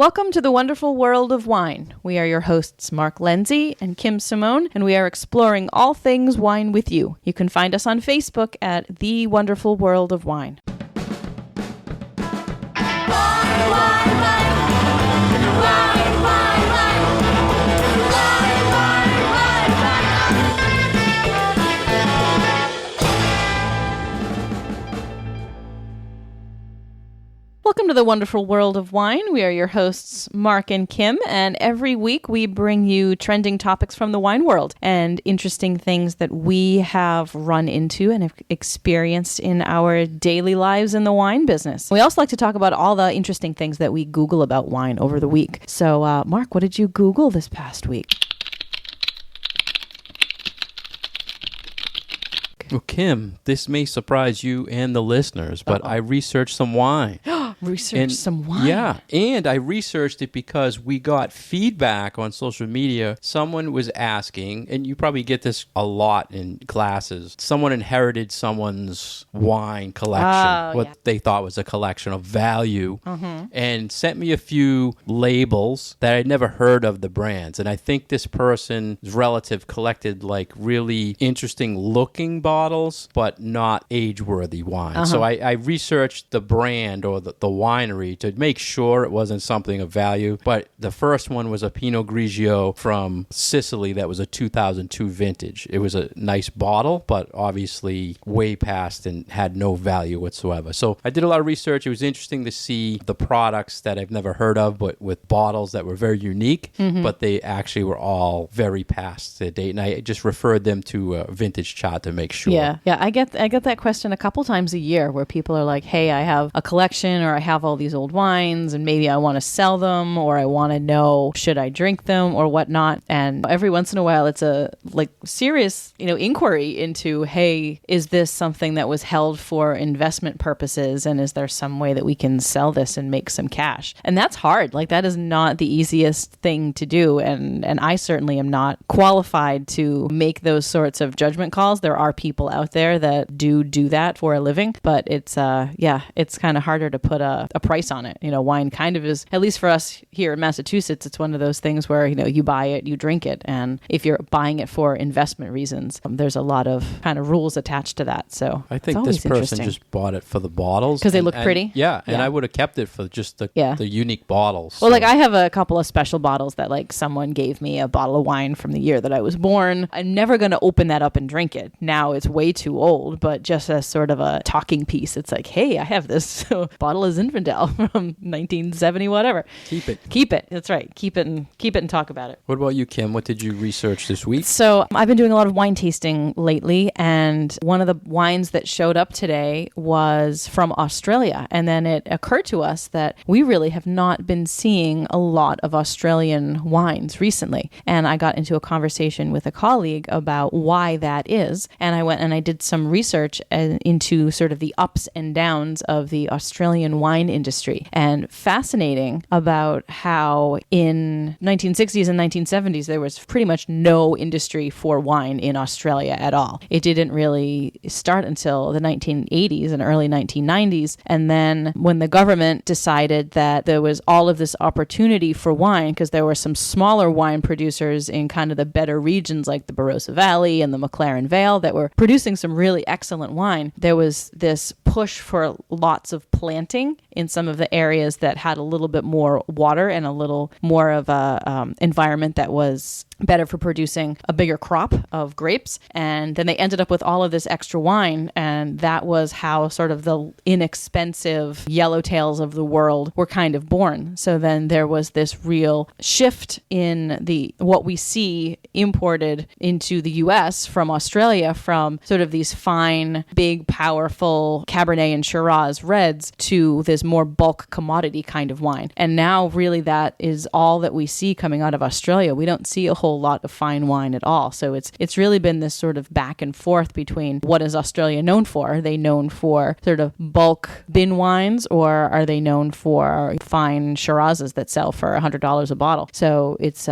Welcome to the wonderful world of wine. We are your hosts, Mark Lindsay and Kim Simone, and we are exploring all things wine with you. You can find us on Facebook at The Wonderful World of Wine. Welcome to the wonderful world of wine. We are your hosts, Mark and Kim, and every week we bring you trending topics from the wine world and interesting things that we have run into and have experienced in our daily lives in the wine business. We also like to talk about all the interesting things that we Google about wine over the week. So, Mark, what did you Google this past week? Well, Kim, this may surprise you and the listeners, but I researched some wine. Some wine? Yeah, and I researched it because we got feedback on social media. Someone was asking, and you probably get this a lot in classes, someone inherited someone's wine collection, they thought was a collection of value, and sent me a few labels that I'd never heard of the brands. And I think this person's relative collected like really interesting looking bottles, but not age-worthy wine. So I researched the brand or the winery to make sure it wasn't something of value. But the first one was a Pinot Grigio from Sicily that was a 2002 vintage. It was a nice bottle, but obviously way past and had no value whatsoever. So I did a lot of research. It was interesting to see the products that I've never heard of, but with bottles that were very unique, but they actually were all very past their date. And I just referred them to a vintage chart to make sure. Yeah. I get that question a couple times a year where people are like, hey, I have a collection or I have all these old wines and maybe I want to sell them or I want to know should I drink them or whatnot. And every once in a while it's a like serious, inquiry into, hey, is this something that was held for investment purposes and is there some way that we can sell this and make some cash? And that's hard. Like that is not the easiest thing to do. And I certainly am not qualified to make those sorts of judgment calls. There are people out there that do that for a living, but it's kind of harder to put a price on it. Wine kind of is, at least for us here in Massachusetts, it's one of those things where, you buy it, you drink it. And if you're buying it for investment reasons, there's a lot of kind of rules attached to that. So I think this person just bought it for the bottles. Because they look pretty? Yeah. And I would have kept it for just the unique bottles. Well, I have a couple of special bottles that someone gave me a bottle of wine from the year that I was born. I'm never going to open that up and drink it. Now it's way too old, but just as sort of a talking piece, it's like, hey, I have this bottle of Zinfandel from 1970, whatever. Keep it. That's right. Keep it and talk about it. What about you, Kim? What did you research this week? So I've been doing a lot of wine tasting lately, and one of the wines that showed up today was from Australia. And then it occurred to us that we really have not been seeing a lot of Australian wines recently. And I got into a conversation with a colleague about why that is. And I went and I did some research into sort of the ups and downs of the Australian wine industry, and fascinating about how in 1960s and 1970s there was pretty much no industry for wine in Australia at all. It didn't really start until the 1980s and early 1990s, and then when the government decided that there was all of this opportunity for wine because there were some smaller wine producers in kind of the better regions like the Barossa Valley and the McLaren Vale that were producing some really excellent wine, there was this push for lots of planting in some of the areas that had a little bit more water and a little more of a environment that was better for producing a bigger crop of grapes. And then they ended up with all of this extra wine, and that was how sort of the inexpensive yellowtails of the world were kind of born. So then there was this real shift in what we see imported into the US from Australia, from sort of these fine, big, powerful Cabernet and Shiraz reds to this more bulk commodity kind of wine. And now really that is all that we see coming out of Australia. We don't see a whole lot of fine wine at all. So it's really been this sort of back and forth between what is Australia known for? Are they known for sort of bulk bin wines, or are they known for fine Shirazes that sell for $100 a bottle? So it's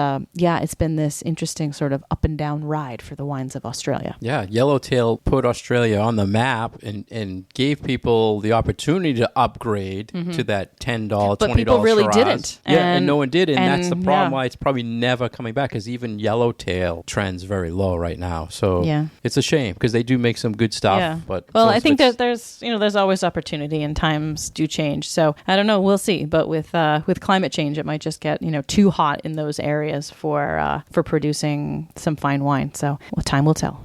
been this interesting sort of up and down ride for the wines of Australia. Yeah, Yellowtail put Australia on the map and gave people the opportunity to upgrade upgrade to that $10, $20 But people really Shiraz. didn't. And no one did. And that's the problem yeah. why it's probably never coming back, because even Yellowtail trends very low right now. So it's a shame, because they do make some good stuff. Yeah. But well, I think that there's always opportunity, and times do change. So I don't know. We'll see. But with climate change, it might just get too hot in those areas for producing some fine wine. So time will tell.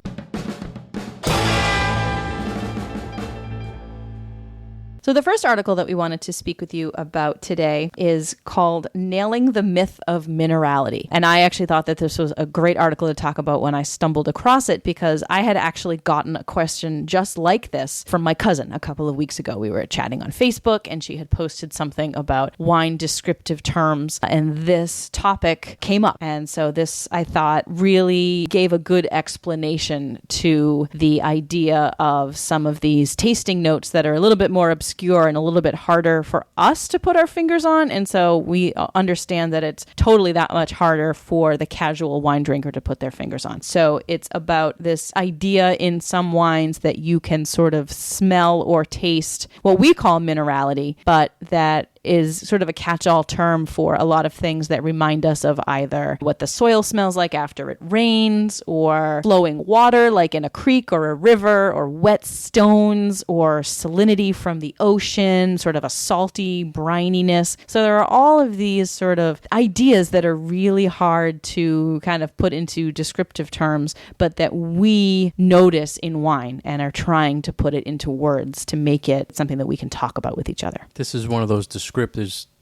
So the first article that we wanted to speak with you about today is called Nailing the Myth of Minerality. And I actually thought that this was a great article to talk about when I stumbled across it, because I had actually gotten a question just like this from my cousin a couple of weeks ago. We were chatting on Facebook, and she had posted something about wine descriptive terms, and this topic came up. And so this, I thought, really gave a good explanation to the idea of some of these tasting notes that are a little bit more obscure and a little bit harder for us to put our fingers on. And so we understand that it's totally that much harder for the casual wine drinker to put their fingers on. So it's about this idea in some wines that you can sort of smell or taste what we call minerality, but that is sort of a catch-all term for a lot of things that remind us of either what the soil smells like after it rains, or flowing water like in a creek or a river, or wet stones, or salinity from the ocean, sort of a salty brininess. So there are all of these sort of ideas that are really hard to kind of put into descriptive terms, but that we notice in wine and are trying to put it into words to make it something that we can talk about with each other. This is one of those descriptors,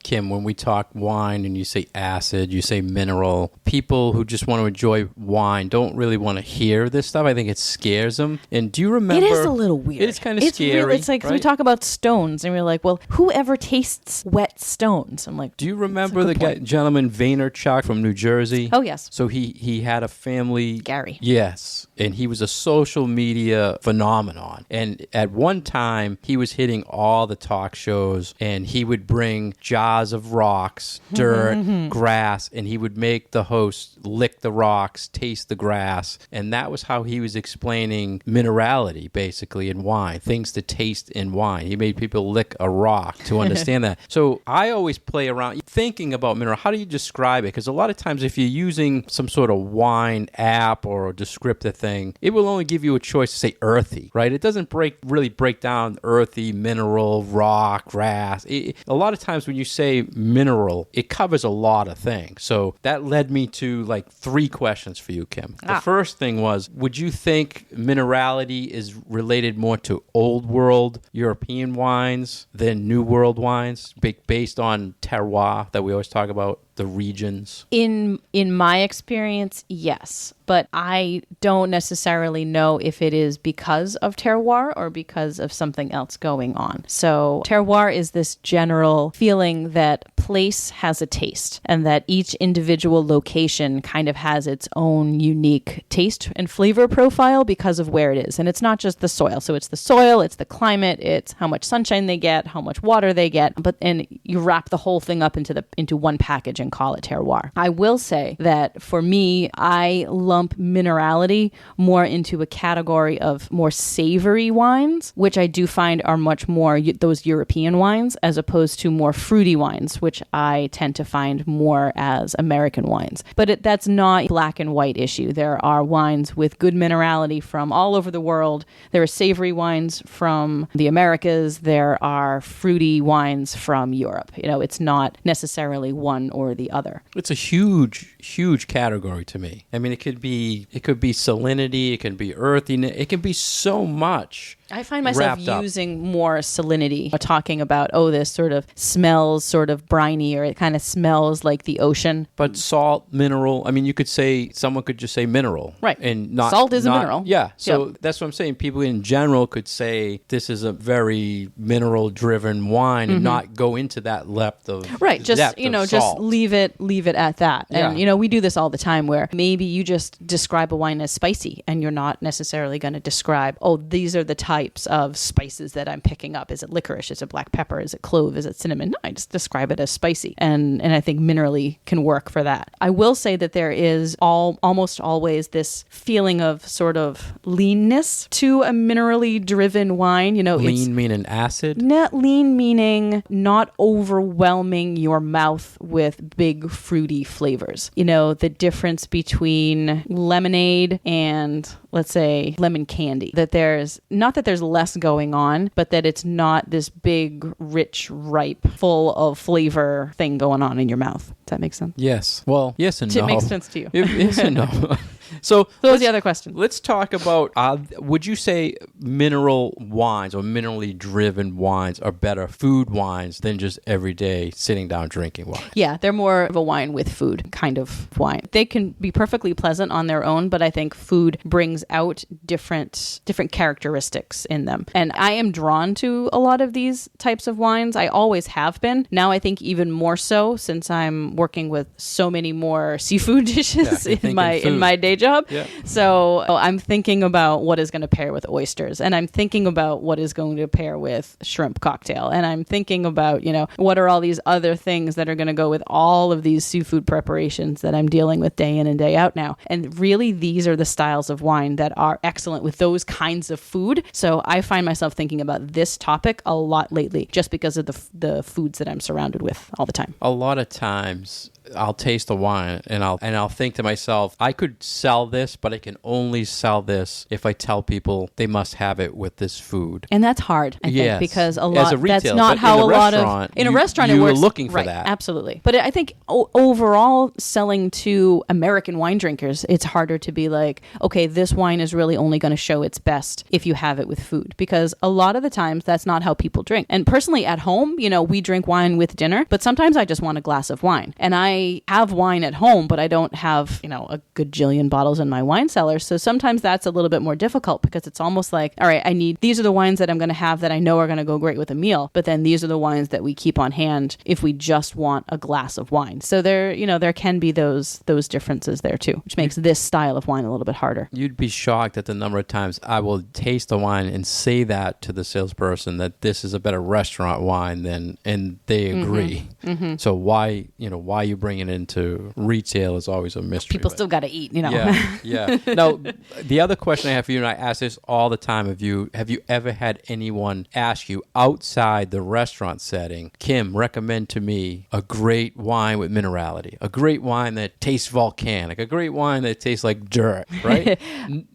Kim, when we talk wine and you say acid, you say mineral, people who just want to enjoy wine don't really want to hear this stuff. I think it scares them. And do you remember? It is a little weird. It's kind of scary. It's like, right? we talk about stones, and we're like, well, whoever tastes wet stones? I'm like, do you remember the gentleman Vaynerchuk from New Jersey? Oh, yes. So he had a family. Gary. Yes. And he was a social media phenomenon. And at one time, he was hitting all the talk shows, and he would bring jars of rocks, dirt, grass, and he would make the host lick the rocks, taste the grass. And that was how he was explaining minerality, basically, in wine, things to taste in wine. He made people lick a rock to understand that. So I always play around thinking about mineral. How do you describe it? Because a lot of times if you're using some sort of wine app or a descriptive thing, it will only give you a choice to say earthy, right? It doesn't really break down earthy, mineral, rock, grass. A lot of times when you say mineral, it covers a lot of things. So that led me to like 3 questions for you, Kim. The first thing was, would you think minerality is related more to old world European wines than new world wines, based on terroir that we always talk about? The regions? In my experience, yes. But I don't necessarily know if it is because of terroir or because of something else going on. So terroir is this general feeling that place has a taste, and that each individual location kind of has its own unique taste and flavor profile because of where it is. And it's not just the soil. So it's the soil, it's the climate, it's how much sunshine they get, how much water they get, and you wrap the whole thing up into one package and call it terroir. I will say that for me, I lump minerality more into a category of more savory wines, which I do find are much more those European wines, as opposed to more fruity wines, which I tend to find more as American wines. But that's not a black and white issue. There are wines with good minerality from all over the world. There are savory wines from the Americas. There are fruity wines from Europe. It's not necessarily one or the other. It's a huge category to me. I mean, it could be salinity, it can be earthiness, it can be so much. I find myself using more salinity, talking about, this sort of smells sort of briny, or it kind of smells like the ocean. But salt, mineral, I mean, someone could just say mineral. Right. And not salt is a mineral. Yeah. So that's what I'm saying. People in general could say this is a very mineral driven wine and not go into that depth of right. Just, depth of just salt. leave it at that. And, Yeah. we do this all the time where maybe you just describe a wine as spicy and you're not necessarily going to describe, oh, these are the types of spices that I'm picking up. Is it licorice? Is it black pepper? Is it clove? Is it cinnamon? No, I just describe it as spicy. And I think Minerally can work for that. I will say that there is almost always this feeling of sort of leanness to a minerally driven wine. Lean meaning acid? Not lean meaning not overwhelming your mouth with big fruity flavors. The difference between lemonade and, let's say, lemon candy. That there's less going on, but that it's not this big, rich, ripe, full of flavor thing going on in your mouth. Does that make sense? Yes. Well, yes and no. It makes sense to you. Yes and no. So what was the other question? Let's talk about, would you say mineral wines or minerally driven wines are better food wines than just everyday sitting down drinking wine? Yeah, they're more of a wine with food kind of wine. They can be perfectly pleasant on their own, but I think food brings out different characteristics in them. And I am drawn to a lot of these types of wines. I always have been. Now I think even more so since I'm working with so many more seafood dishes in my day job. Yeah. So I'm thinking about what is going to pair with oysters, and I'm thinking about what is going to pair with shrimp cocktail, and I'm thinking about, what are all these other things that are going to go with all of these seafood preparations that I'm dealing with day in and day out now. And really, these are the styles of wine that are excellent with those kinds of food. So I find myself thinking about this topic a lot lately, just because of the foods that I'm surrounded with all the time. A lot of times I'll taste the wine and I'll think to myself, I could sell this, but I can only sell this if I tell people they must have it with this food. And that's hard, I think, because a lot, as a retailer, that's not how a lot of, in a restaurant it works. You're looking for right, that. Absolutely. But I think overall selling to American wine drinkers, it's harder to be like, okay, this wine is really only going to show its best if you have it with food, because a lot of the times that's not how people drink. And personally at home, we drink wine with dinner, but sometimes I just want a glass of wine. And I have wine at home, but I don't have, a gajillion bottles in my wine cellar. So sometimes that's a little bit more difficult, because it's almost like, all right, these are the wines that I'm going to have that I know are going to go great with a meal, but then these are the wines that we keep on hand if we just want a glass of wine. So there can be those differences there too, which makes this style of wine a little bit harder. You'd be shocked at the number of times I will taste the wine and say that to the salesperson that this is a better restaurant wine and they agree. Mm-hmm. So why you bring it into retail is always a mystery. People still got to eat, Yeah. Now, the other question I have for you, and I ask this all the time of you, have you ever had anyone ask you outside the restaurant setting, Kim, recommend to me a great wine with minerality, a great wine that tastes volcanic, a great wine that tastes like dirt, right?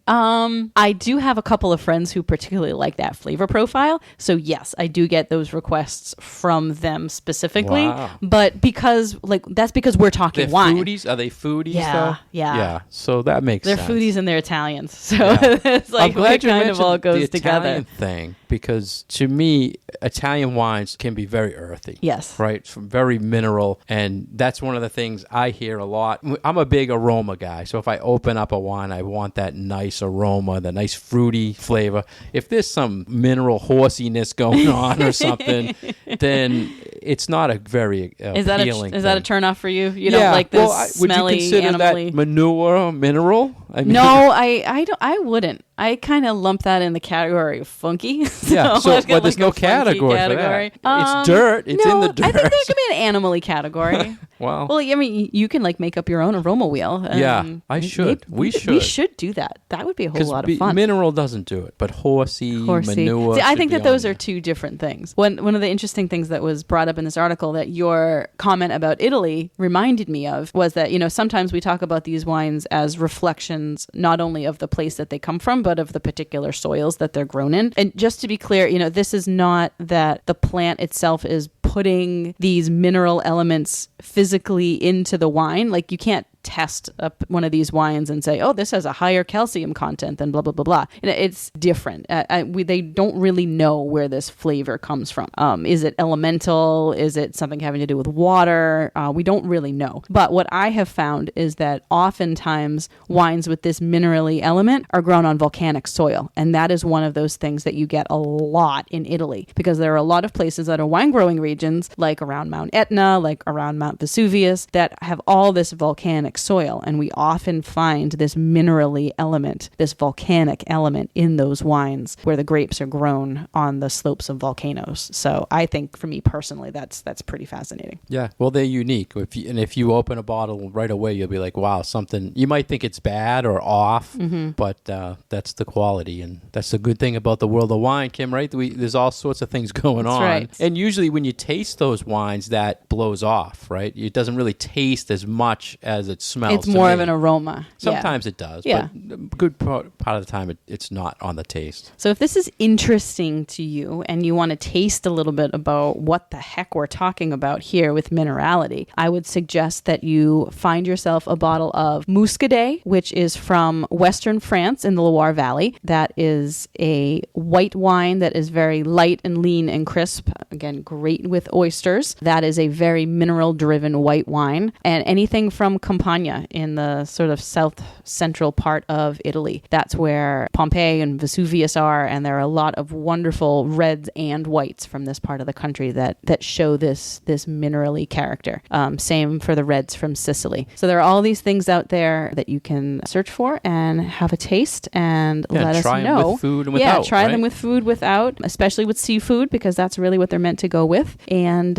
I do have a couple of friends who particularly like that flavor profile. So yes, I do get those requests from them specifically. Wow. But that's because we're talking They're wine. foodies? Are they foodies? Yeah, though? yeah. Yeah. So that makes They're sense. foodies and they're Italians. So it's I'm glad you kind mentioned of all goes the together. Italian thing, because to me, Italian wines can be very earthy. Yes. Right? Very mineral. And that's one of the things I hear a lot. I'm a big aroma guy. So if I open up a wine, I want that nice aroma, the nice fruity flavor. If there's some mineral horsiness going on or something, then it's not a very appealing Is that a turn off for you? You don't like this smelly, would you consider animally? that manure mineral? No, I wouldn't. I kind of lump that in the category of funky. Yeah, so there's no category for that. It's dirt. It's in the dirt. I think there could be an animal-y category. Well, I mean, you can make up your own aroma wheel. Yeah, I should. We should. We should do that. That would be a whole lot of fun. Mineral doesn't do it, but horsey. Manure. See, I think that those are two different things. One of the interesting things that was brought up in this article that your comment about Italy reminded me of was that, sometimes we talk about these wines as reflections not only of the place that they come from, but of the particular soils that they're grown in. And just to be clear, this is not that the plant itself is putting these mineral elements physically into the wine. Like, you can't test one of these wines and say, oh, this has a higher calcium content than blah, blah, blah, blah. It's different. They don't really know where this flavor comes from. Is it elemental? Is it something having to do with water? We don't really know. But what I have found is that oftentimes wines with this minerally element are grown on volcanic soil. And that is one of those things that you get a lot in Italy, because there are a lot of places that are wine growing regions, like around Mount Etna, like around Mount Vesuvius, that have all this volcanic soil. And we often find this minerally element, this volcanic element in those wines where the grapes are grown on the slopes of volcanoes. So I think for me personally, that's pretty fascinating. Yeah, well, they're unique. If you open a bottle right away, you'll be like, wow, something, you might think it's bad or off, but that's the quality. And that's the good thing about the world of wine, Kim, right? There's all sorts of things going on. Right. And usually when you taste those wines, that blows off, right? It doesn't really taste as much as it smells. It's more of an aroma. Sometimes it does, but a good part of the time it's not on the taste. So if this is interesting to you and you want to taste a little bit about what the heck we're talking about here with Minerality, I would suggest that you find yourself a bottle of Muscadet, which is from Western France in the Loire Valley. That is a white wine that is very light and lean and crisp. Again, great with oysters. That is a very mineral-driven white wine. And anything from Campania in the sort of south central part of Italy. That's where Pompeii and Vesuvius are, and there are a lot of wonderful reds and whites from this part of the country that show this minerally character. Same for the reds from Sicily. So there are all these things out there that you can search for and have a taste and let us know. Try them with food and without. Yeah, try them with food, without, especially with seafood, because that's really what they're meant to go with. And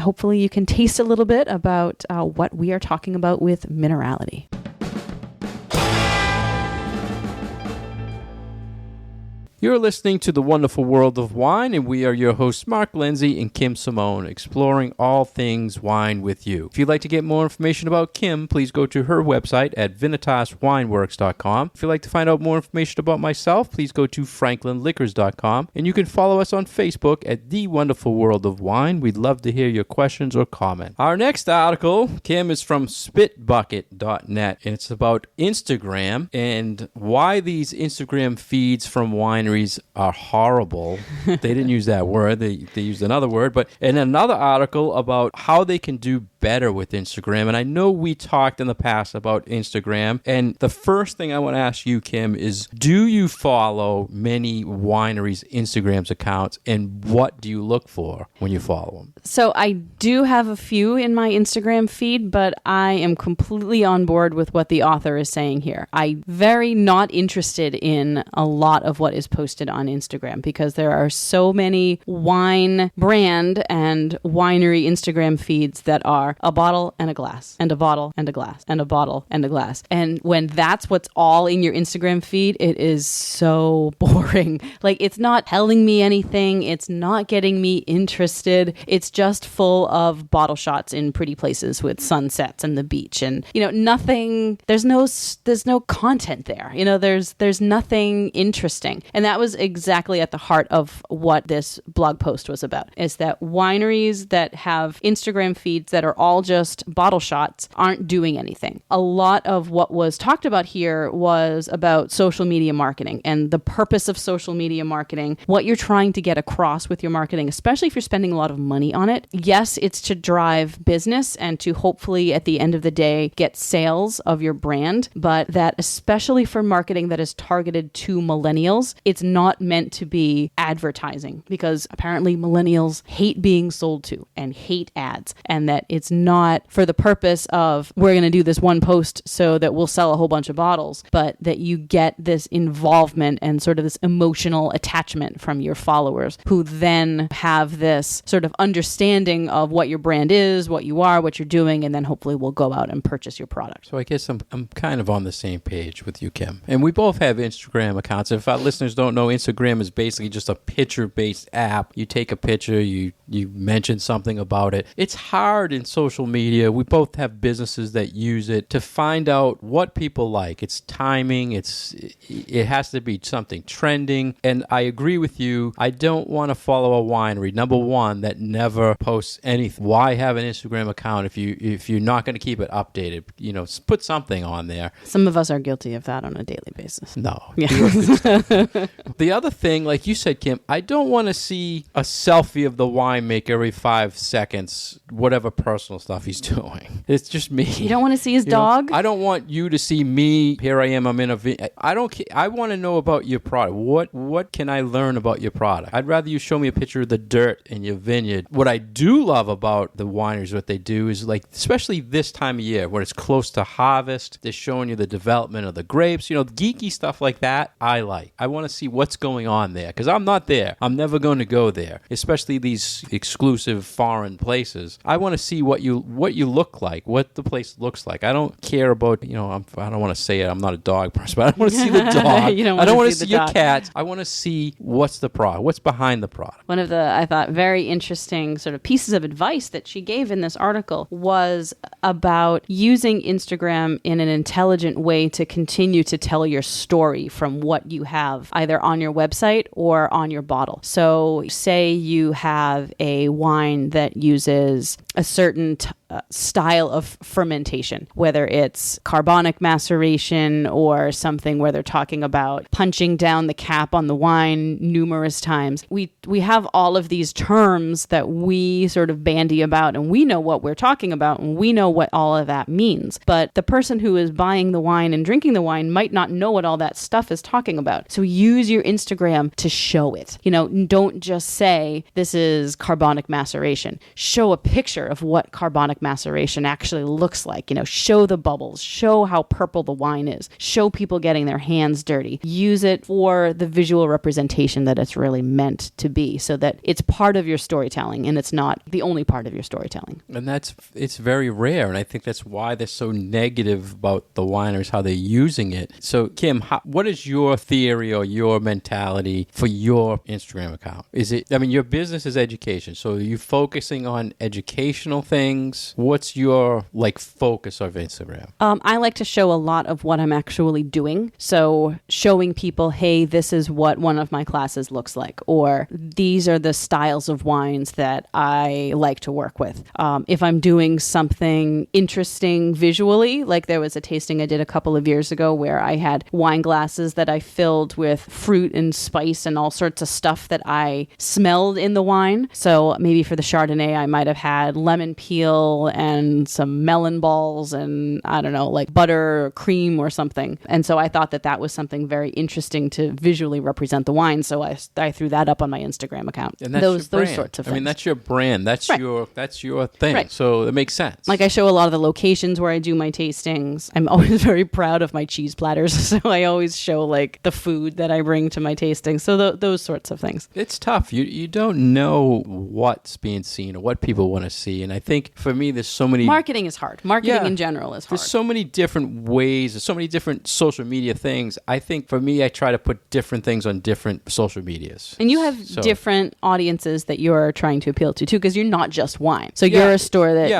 hopefully you can taste a little bit about what we are talking about with Minerality. You're listening to The Wonderful World of Wine, and we are your hosts, Mark Lindsay and Kim Simone, exploring all things wine with you. If you'd like to get more information about Kim, please go to her website at vinitaswineworks.com. If you'd like to find out more information about myself, please go to franklinliquors.com. And you can follow us on Facebook at The Wonderful World of Wine. We'd love to hear your questions or comments. Our next article, Kim, is from spitbucket.net, and it's about Instagram and why these Instagram feeds from wine are horrible. They didn't use that word. They used another word. But in another article about how they can do better with Instagram. And I know we talked in the past about Instagram. And the first thing I want to ask you, Kim, is do you follow many wineries' Instagram's accounts? And what do you look for when you follow them? So I do have a few in my Instagram feed, but I am completely on board with what the author is saying here. I'm very not interested in a lot of what is posted on Instagram because there are so many wine brand and winery Instagram feeds that are a bottle and a glass and a bottle and a glass and a bottle and a glass. And when that's what's all in your Instagram feed, it is so boring. Like, it's not telling me anything. It's not getting me interested. It's just full of bottle shots in pretty places with sunsets and the beach and, nothing, there's no content there. There's nothing interesting. And that was exactly at the heart of what this blog post was about, is that wineries that have Instagram feeds that are all just bottle shots aren't doing anything. A lot of what was talked about here was about social media marketing and the purpose of social media marketing, what you're trying to get across with your marketing, especially if you're spending a lot of money on it. Yes, it's to drive business and to hopefully at the end of the day get sales of your brand, but that especially for marketing that is targeted to millennials, it's not meant to be advertising because apparently millennials hate being sold to and hate ads, and that it's not for the purpose of we're going to do this one post so that we'll sell a whole bunch of bottles, but that you get this involvement and sort of this emotional attachment from your followers who then have this sort of understanding of what your brand is, what you are, what you're doing, and then hopefully will go out and purchase your product. So I guess I'm kind of on the same page with you, Kim. And we both have Instagram accounts. If our listeners don't know, Instagram is basically just a picture-based app. You take a picture, you mention something about it. It's hard in social media. We both have businesses that use it to find out what people like. It's timing. It has to be something trending. And I agree with you. I don't want to follow a winery, number one, that never posts anything. Why have an Instagram account if you're not going to keep it updated? You know, put something on there. Some of us are guilty of that on a daily basis. No. Yeah. The other thing, like you said, Kim, I don't want to see a selfie of the winemaker every 5 seconds, whatever personal stuff he's doing. It's just me. You don't want to see his dog? I don't want you to see me. Here I am. I'm in a. I don't. I want to know about your product. What can I learn about your product? I'd rather you show me a picture of the dirt in your vineyard. What I do love about the wineries, what they do is, like, especially this time of year when it's close to harvest, they're showing you the development of the grapes. You know, geeky stuff like that. I like. I want to see what's going on there because I'm not there. I'm never going to go there, especially these exclusive foreign places. I want to see what you look like, what the place looks like. I don't care about, I don't want to say it. I'm not a dog person, but I don't want to see the dog. I don't want to see your cat. I want to see what's the product, what's behind the product. One of the, I thought, very interesting sort of pieces of advice that she gave in this article was about using Instagram in an intelligent way to continue to tell your story from what you have either on your website or on your bottle. So say you have a wine that uses a certain style of fermentation, whether it's carbonic maceration or something where they're talking about punching down the cap on the wine numerous times. We have all of these terms that we sort of bandy about, and we know what we're talking about, and we know what all of that means. But the person who is buying the wine and drinking the wine might not know what all that stuff is talking about. So use your Instagram to show it. Don't just say this is carbonic maceration. Show a picture of what carbonic maceration actually looks like. Show the bubbles, show how purple the wine is, show people getting their hands dirty. Use it for the visual representation that it's really meant to be, so that it's part of your storytelling and it's not the only part of your storytelling. And it's very rare, and I think that's why they're so negative about the wineries, how they're using it. So Kim, what is your theory or your mentality for your Instagram account? Your business is education, so are you focusing on educational things? What's your focus of Instagram? I like to show a lot of what I'm actually doing. So showing people, hey, this is what one of my classes looks like, or these are the styles of wines that I like to work with. If I'm doing something interesting visually, like there was a tasting I did a couple of years ago where I had wine glasses that I filled with fruit and spice and all sorts of stuff that I smelled in the wine. So maybe for the Chardonnay, I might have had lemon peel and some melon balls and I don't know, like butter or cream or something. And so I thought that was something very interesting to visually represent the wine. So I threw that up on my Instagram account. And that's those sorts of things. That's your brand. That's right. That's your thing. Right. So it makes sense. Like I show a lot of the locations where I do my tastings. I'm always very proud of my cheese platters. So I always show the food that I bring to my tastings. So those sorts of things. It's tough. You don't know what's being seen or what people want to see. And I think for me, there's so many... Marketing is hard. Marketing in general is hard. There's so many different ways. There's so many different social media things. I think for me, I try to put different things on different social medias. And you have different audiences that you're trying to appeal to too, because you're not just wine. So you're a store that,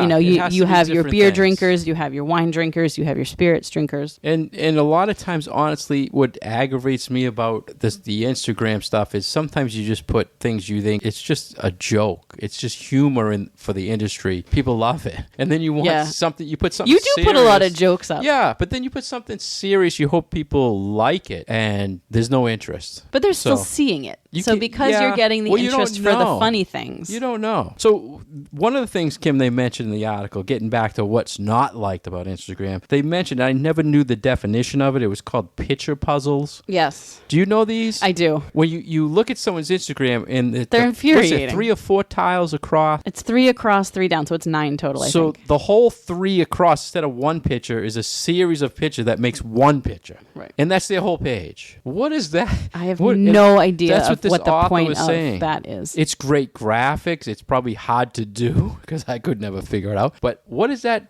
you have your beer drinkers, you have your wine drinkers, you have your spirits drinkers. And a lot of times, honestly, what aggravates me about the Instagram stuff is sometimes you just put things you think it's just a joke. It's just humor for the industry. People love it. And then you want something, you put something You do serious. Put a lot of jokes up. Yeah, but then you put something serious, you hope people like it, and there's no interest. But they're still seeing it. Because you're getting the interest for the funny things. You don't know. So one of the things, Kim, they mentioned in the article, getting back to what's not liked about Instagram, they mentioned, I never knew the definition of it. It was called picture puzzles. Yes. Do you know these? I do. When you look at someone's Instagram and they're infuriating. What's it, 3 or 4 tiles across? It's 3 across, 3 down, so it's 9 total, I think. So the whole 3 across instead of one picture is a series of pictures that makes one picture. Right. And that's their whole page. What is that? I have no idea that's what, what the point of saying. That is. It's great graphics. It's probably hard to do because I could never figure it out. But what is that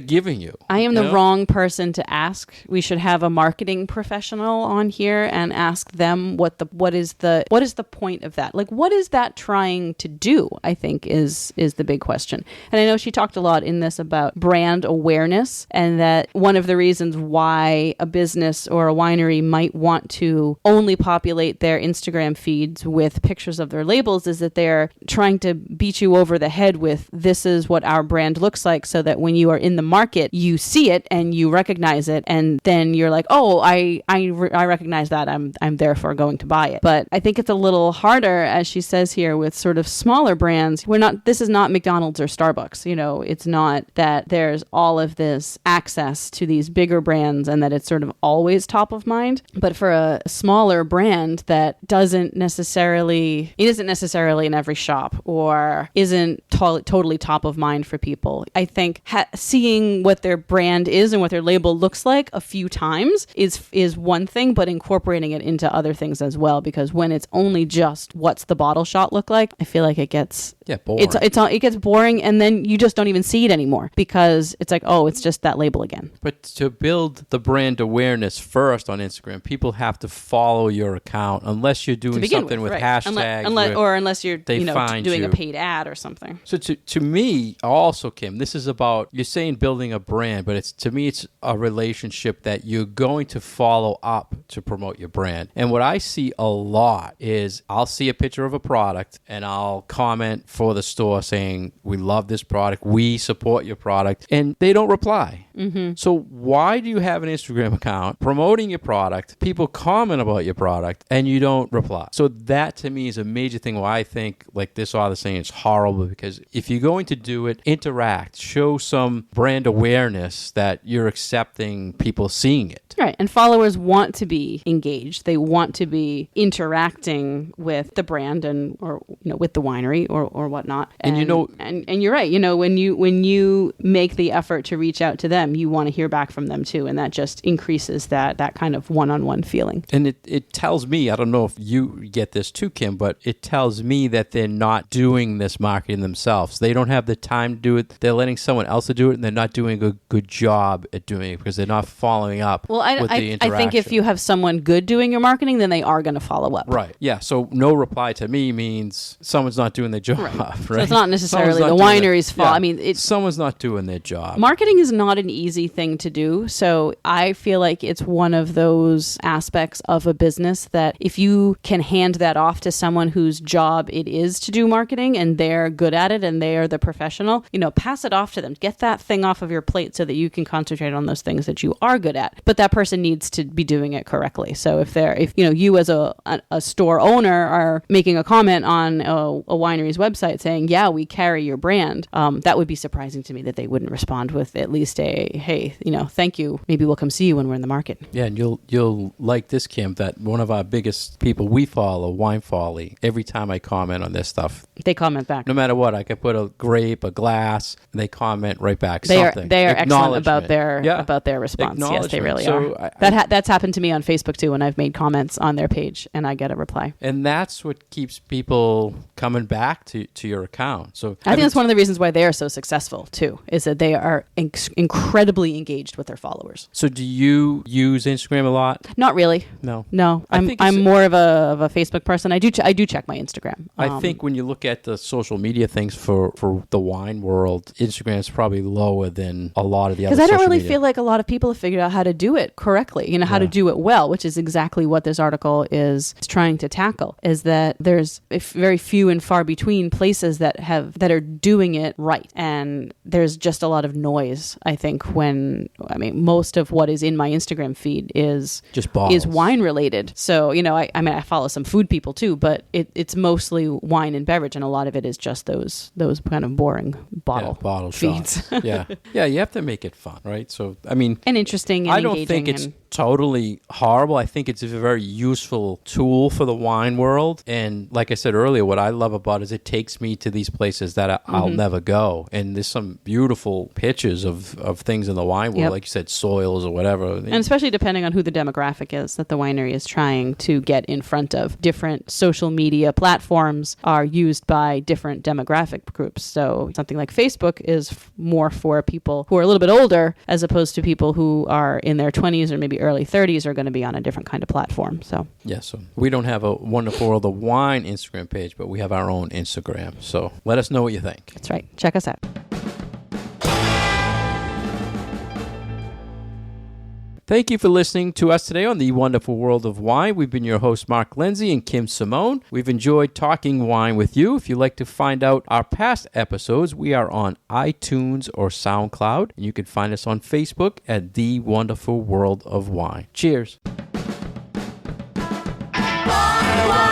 giving you? I am the wrong person to ask. We should have a marketing professional on here and ask them what is the point of that? What is that trying to do? I think is the big question. And I know she talked a lot in this about brand awareness, and that one of the reasons why a business or a winery might want to only populate their Instagram feeds with pictures of their labels is that they're trying to beat you over the head with, this is what our brand looks like, so that when you are in the market, you see it and you recognize it, and then you're like, oh, I recognize that, I'm therefore going to buy it. But I think it's a little harder, as she says here, with sort of smaller brands. This is not McDonald's or Starbucks. It's not that there's all of this access to these bigger brands and that it's sort of always top of mind. But for a smaller brand that isn't necessarily in every shop or isn't totally top of mind for people, I think seeing what their brand is and what their label looks like a few times is one thing, but incorporating it into other things as well, because when it's only just what's the bottle shot look like, I feel like it gets boring. It gets boring, and then you just don't even see it anymore because it's like, oh, it's just that label again. But to build the brand awareness first on Instagram, people have to follow your account unless you're doing something with hashtags, unless you're doing you. a paid ad or something. So to me, also, Kim, this is about, you're saying building a brand, but to me it's a relationship that you're going to follow up to promote your brand. And what I see a lot is I'll see a picture of a product and I'll comment for the store saying, we love this product, we support your product, and they don't reply. Mm-hmm. So why do you have an Instagram account promoting your product, people comment about your product, and you don't reply? So that to me is a major thing why I think, like this author saying, it's horrible, because if you're going to do it, interact, show some brand awareness that you're accepting people seeing it. Right. And followers want to be engaged. They want to be interacting with the brand or with the winery or whatnot. And you're right. When you make the effort to reach out to them, you want to hear back from them too. And that just increases that kind of one-on-one feeling. And it tells me, I don't know if you get this too, Kim, but it tells me that they're not doing this marketing themselves. They don't have the time to do it. They're letting someone else to do it, and they're not doing a good job at doing it because they're not following up. Well, I think if you have someone good doing your marketing, then they are going to follow up. Right. Yeah. So no reply to me means someone's not doing their job. Right. So it's not necessarily the winery's fault. Yeah. I mean, someone's not doing their job. Marketing is not an easy thing to do. So I feel like it's one of those aspects of a business that if you can hand that off to someone whose job it is to do marketing and they're good at it and they are the professional, pass it off to them. Get that thing off of your plate so that you can concentrate on those things that you are good at. But that person needs to be doing it correctly. So if you as a store owner are making a comment on a winery's website saying, yeah, we carry your brand, that would be surprising to me that they wouldn't respond with at least a, hey, thank you. Maybe we'll come see you when we're in the market. Yeah, and you'll like this, Kim, that one of our biggest people we follow, Wine Folly, every time I comment on this stuff, they comment back. No matter what, I could put a grape, a glass, and they comment right back. They are excellent about their response. Yes, they really are. That's happened to me on Facebook too, when I've made comments on their page and I get a reply. And that's what keeps people coming back to your account. So I think that's one of the reasons why they are so successful too, is that they are incredibly engaged with their followers. So do you use Instagram a lot? Not really. No. I'm more of a Facebook person. I do check my Instagram. I think when you look at the social media things for the wine world, Instagram is probably lower than a lot of the other social media. Because I don't really feel like a lot of people have figured out how to do it correctly, how to do it well, which is exactly what this article is trying to tackle, is that there's very few and far between places that are doing it right. And there's just a lot of noise, I think, most of what is in my Instagram feed is just bottles. Is wine related. So, I follow some food people too, but it's mostly wine and beverage, and a lot of it is just those kind of boring bottle feeds. Shots. Yeah, you have to make it fun, right? So, and interesting and I don't think it's totally horrible. I think it's a very useful tool for the wine world. And like I said earlier, what I love about it is it takes me to these places that I'll never go. And there's some beautiful pictures of things in the wine world, like you said, soils or whatever. And especially depending on who the demographic is that the winery is trying to get in front of. Different social media platforms are used by different demographic groups. So something like Facebook is more for people who are a little bit older, as opposed to people who are in their 20s or maybe early 30s are going to be on a different kind of platform. So we don't have a Wonderful World of Wine Instagram page, but we have our own Instagram. So let us know what you think. That's right. Check us out. Thank you for listening to us today on The Wonderful World of Wine. We've been your hosts, Mark Lindsay and Kim Simone. We've enjoyed talking wine with you. If you'd like to find out our past episodes, we are on iTunes or SoundCloud. And you can find us on Facebook at The Wonderful World of Wine. Cheers. Wine.